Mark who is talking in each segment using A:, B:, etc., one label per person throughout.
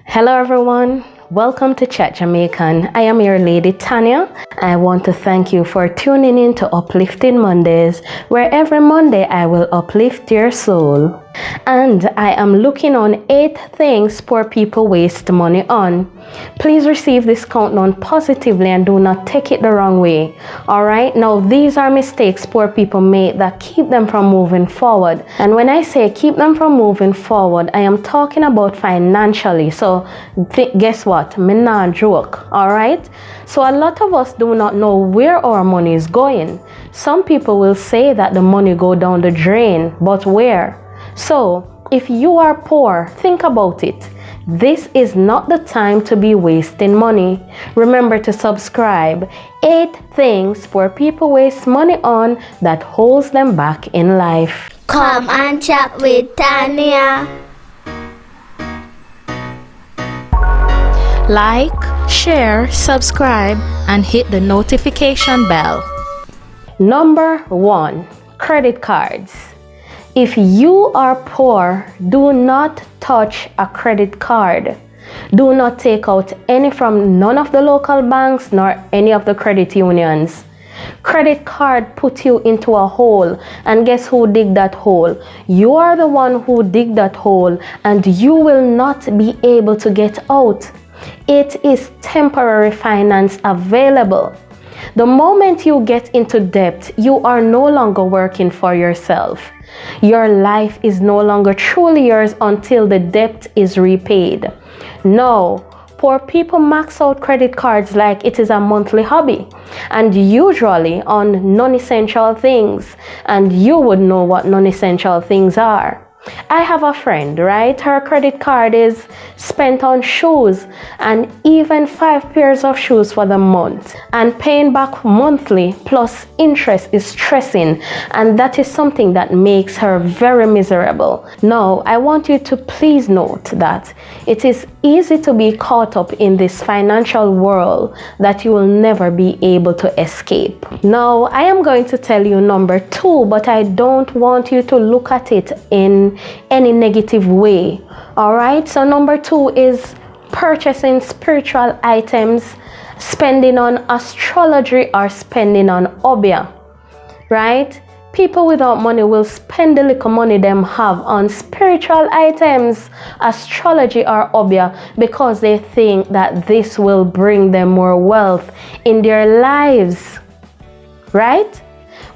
A: Hello everyone, welcome to Chat Jamaican. I am your lady Tania. I want to thank you for tuning in to Uplifting Mondays, where every Monday I will uplift your soul. And I am looking on 8 things poor people waste money on. Please receive this countdown positively and do not take it the wrong way. Alright, now these are mistakes poor people make that keep them from moving forward. And when I say keep them from moving forward, I am talking about financially. So guess what? Me not joke. Alright? So a lot of us do not know where our money is going. Some people will say that the money go down the drain, but where? So, if you are poor, think about it. This is not the time to be wasting money. Remember to subscribe. 8 things poor people waste money on that holds them back in life.
B: Come and chat with Tania.
C: Like, share, subscribe, and hit the notification bell.
A: Number 1, credit cards. If you are poor, do not touch a credit card. Do not take out any from none of the local banks nor any of the credit unions. Credit card put you into a hole, and guess who dig that hole? You are the one who dig that hole, and you will not be able to get out. It is temporary finance available. The moment you get into debt, you are no longer working for yourself. Your life is no longer truly yours until the debt is repaid. No, poor people max out credit cards like it is a monthly hobby, and usually on non-essential things. And you would know what non-essential things are. I have a friend, right? Her credit card is spent on shoes, and even 5 pairs of shoes for the month, and paying back monthly plus interest is stressing, and that is something that makes her very miserable. Now, I want you to please note that it is easy to be caught up in this financial world that you will never be able to escape. Now, I am going to tell you number 2, but I don't want you to look at it in any negative way. Alright, so number 2 is purchasing spiritual items, spending on astrology or spending on Obeah. Right? People without money will spend the little money them have on spiritual items, astrology or Obeah, because they think that this will bring them more wealth in their lives. Right?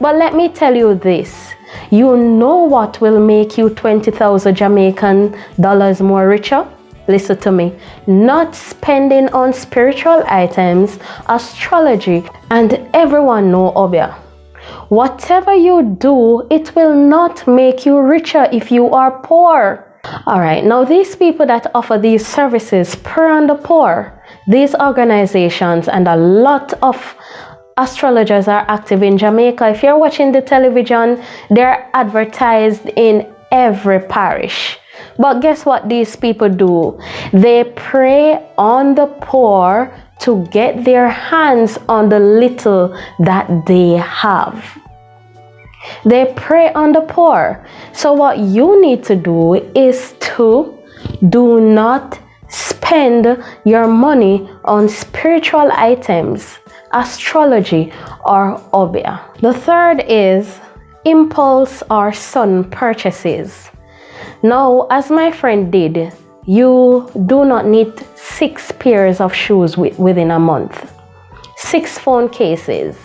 A: But let me tell you this. You know what will make you 20,000 Jamaican dollars more richer? Listen to me. Not spending on spiritual items, astrology, and everyone know Obeah. Whatever you do, it will not make you richer if you are poor. Alright, now these people that offer these services prey on the poor. These organizations and a lot of astrologers are active in Jamaica. If you're watching the television, they're advertised in every parish. But guess what these people do? They prey on the poor to get their hands on the little that they have. They prey on the poor. So what you need to do is to do not spend your money on spiritual items, astrology or Obeah. The third is impulse or sudden purchases. Now, as my friend did, you do not need 6 pairs of shoes within a month, 6 phone cases,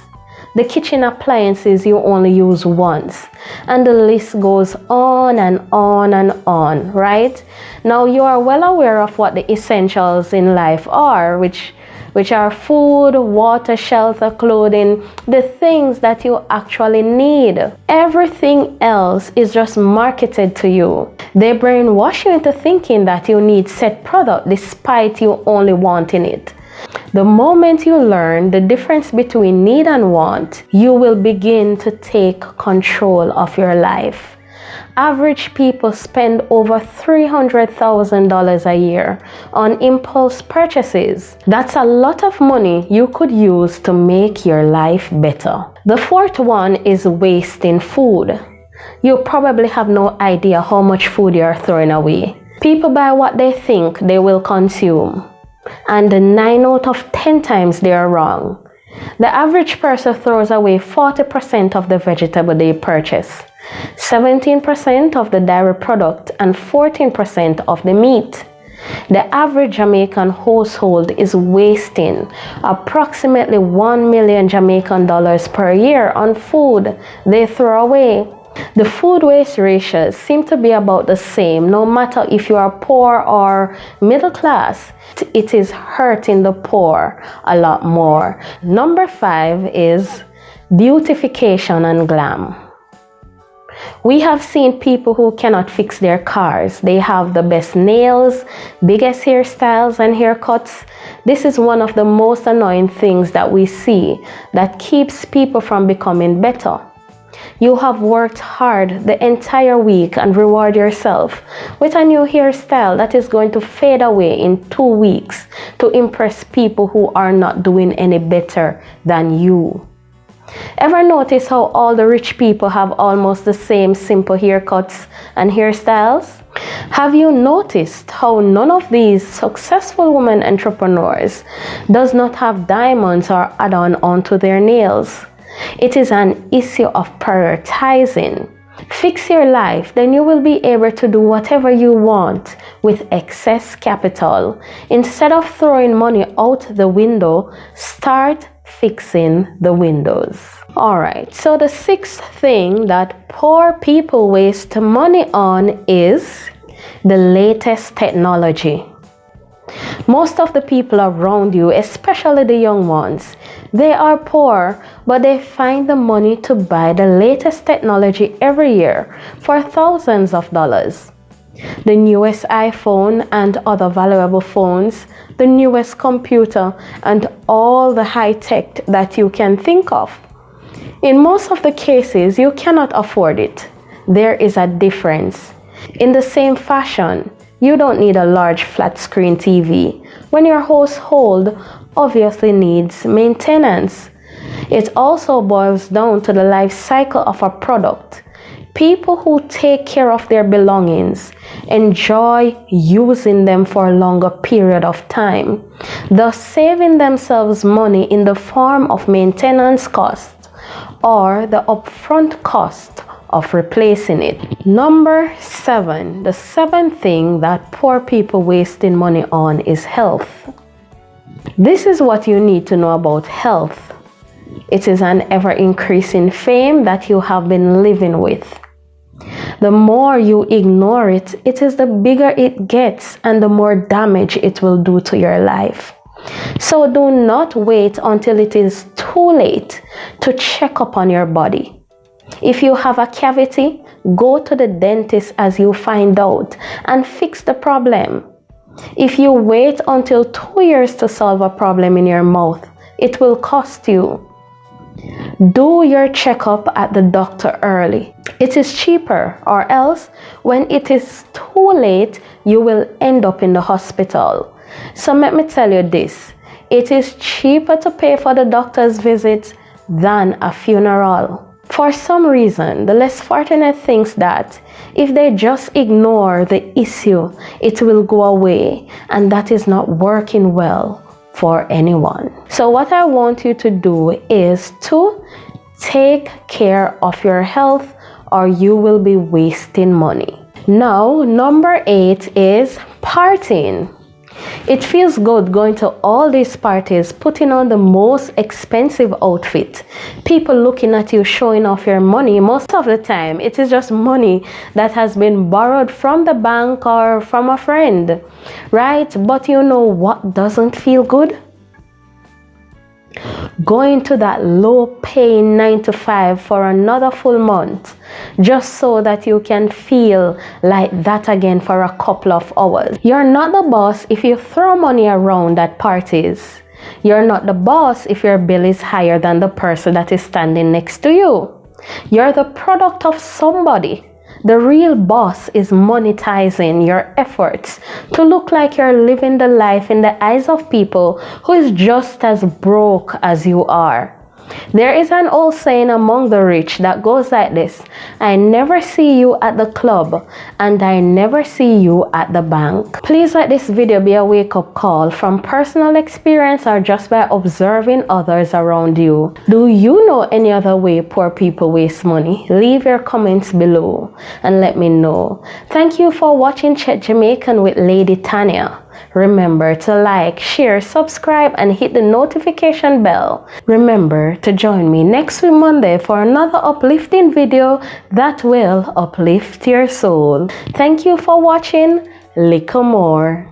A: the kitchen appliances you only use once, and the list goes on and on and on, right? Now, you are well aware of what the essentials in life are, which are food, water, shelter, clothing, the things that you actually need. Everything else is just marketed to you. They brainwash you into thinking that you need said product despite you only wanting it. The moment you learn the difference between need and want, you will begin to take control of your life. Average people spend over $300,000 a year on impulse purchases. That's a lot of money you could use to make your life better. The fourth one is wasting food. You probably have no idea how much food you're throwing away. People buy what they think they will consume, and 9 out of 10 times they are wrong. The average person throws away 40% of the vegetable they purchase, 17% of the dairy product, and 14% of the meat. The average Jamaican household is wasting approximately $1 million Jamaican dollars per year on food they throw away. The food waste ratios seem to be about the same, no matter if you are poor or middle class. It is hurting the poor a lot more. Number 5 is beautification and glam. We have seen people who cannot fix their cars. They have the best nails, biggest hairstyles and haircuts. This is one of the most annoying things that we see that keeps people from becoming better. You have worked hard the entire week and reward yourself with a new hairstyle that is going to fade away in 2 weeks to impress people who are not doing any better than you. Ever notice how all the rich people have almost the same simple haircuts and hairstyles? Have you noticed how none of these successful women entrepreneurs does not have diamonds or add-on onto their nails? It is an issue of prioritizing. Fix your life, then you will be able to do whatever you want with excess capital. Instead of throwing money out the window, start fixing the windows. Alright, so the 6th thing that poor people waste money on is the latest technology. Most of the people around you, especially the young ones, they are poor, but they find the money to buy the latest technology every year for thousands of dollars. The newest iPhone and other valuable phones, the newest computer, and all the high tech that you can think of. In most of the cases, you cannot afford it. There is a difference. In the same fashion, you don't need a large flat screen TV when your household obviously needs maintenance. It also boils down to the life cycle of a product. People who take care of their belongings enjoy using them for a longer period of time, thus saving themselves money in the form of maintenance costs or the upfront cost of replacing it. Number 7, the 7th thing that poor people wasting money on is health. This is what you need to know about health. It is an ever-increasing fame that you have been living with. The more you ignore it, it is the bigger it gets and the more damage it will do to your life. So do not wait until it is too late to check up on your body. If you have a cavity, go to the dentist as you find out and fix the problem. If you wait until 2 years to solve a problem in your mouth, it will cost you. Do your checkup at the doctor early. It is cheaper, or else when it is too late, you will end up in the hospital. So let me tell you this, it is cheaper to pay for the doctor's visit than a funeral. For some reason, the less fortunate thinks that if they just ignore the issue, it will go away, and that is not working well for anyone. So what I want you to do is to take care of your health, or you will be wasting money. Now, number 8 is partying. It feels good going to all these parties, putting on the most expensive outfit. People looking at you, showing off your money. Most of the time, it is just money that has been borrowed from the bank or from a friend, right? But you know what doesn't feel good? Going to that low-paying 9-to-5 for another full month, just so that you can feel like that again for a couple of hours. You're not the boss if you throw money around at parties. You're not the boss if your bill is higher than the person that is standing next to you. You're the product of somebody. The real boss is monetizing your efforts to look like you're living the life in the eyes of people who is just as broke as you are. There is an old saying among the rich that goes like this: I never see you at the club and I never see you at the bank. Please let this video be a wake-up call from personal experience or just by observing others around you. Do you know any other way poor people waste money? Leave your comments below and let me know. Thank you for watching Chat Jamaican with Lady Tania. Remember to like, share, subscribe, and hit the notification bell. Remember to join me next week Monday for another uplifting video that will uplift your soul. Thank you for watching. Little more.